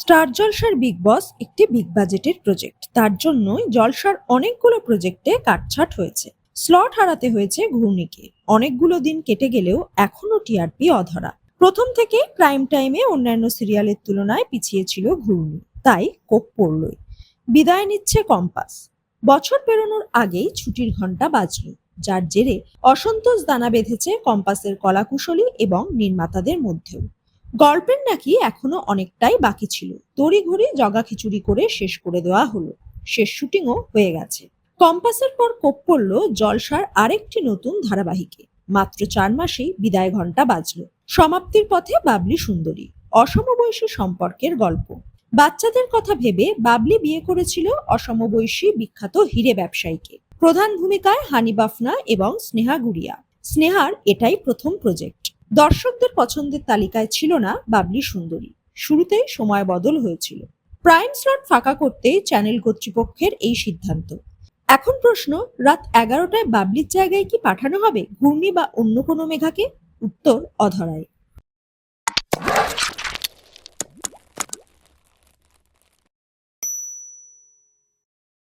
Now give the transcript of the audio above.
Star জলসার big বস একটি big বাজেটের প্রজেক্ট। তার জন্যই জলসার অনেকগুলো প্রজেক্টে কাটছাট হয়েছে। স্লট হারাতে হয়েছে ঘূর্ণিকে। অনেকগুলো দিন কেটে গেলেও এখনো টিআরপি অধরা। প্রথম থেকে প্রাইম টাইমে অন্যান্য সিরিয়ালের তুলনায় পিছিয়ে ছিল ঘূর্ণি, তাই কোপ পড়লই। বিদায় নিচ্ছে কম্পাস। বছর পেরোনোর আগেই ছুটির ঘন্টা বাজল, যার জেরে অসন্তোষ দানা বেঁধেছে কম্পাসের কলাকুশলী এবং নির্মাতাদের মধ্যেও। গল্পের নাকি এখনো অনেকটাই বাকি ছিল। তড়িঘড়ি জগা খিচুড়ি করে শেষ করে দেওয়া হলো। শেষ শুটিংও হয়ে গেছে। কম্পাসের পর কোপ পড়ল জলসার আরেকটি নতুন ধারাবাহিকে। মাত্র 4 মাসেই বিদায় ঘন্টা বাজলো। সমাপ্তির পথে বাবলি সুন্দরী। অসমবয়সী সম্পর্কের গল্প। বাচ্চাদের কথা ভেবে বাবলি বিয়ে করেছিল অসমবয়সী বিখ্যাত হিরে ব্যবসায়ীকে। প্রধান ভূমিকায় হানি বাফনা এবং স্নেহা গুড়িয়া। স্নেহার এটাই প্রথম প্রজেক্ট। দর্শকদের পছন্দের তালিকায় ছিল না বাবলি সুন্দরী। শুরুতেই সময় বদল হয়েছিল। প্রাইম স্লট ফাঁকা করতেই চ্যানেল কর্তৃপক্ষের এই সিদ্ধান্ত। এখন প্রশ্ন, রাত 11টায় বাবলির জায়গায় কি পাঠানো হবে ঘূর্ণি বা অন্য কোনো মেঘাকে? উত্তর অধরায়।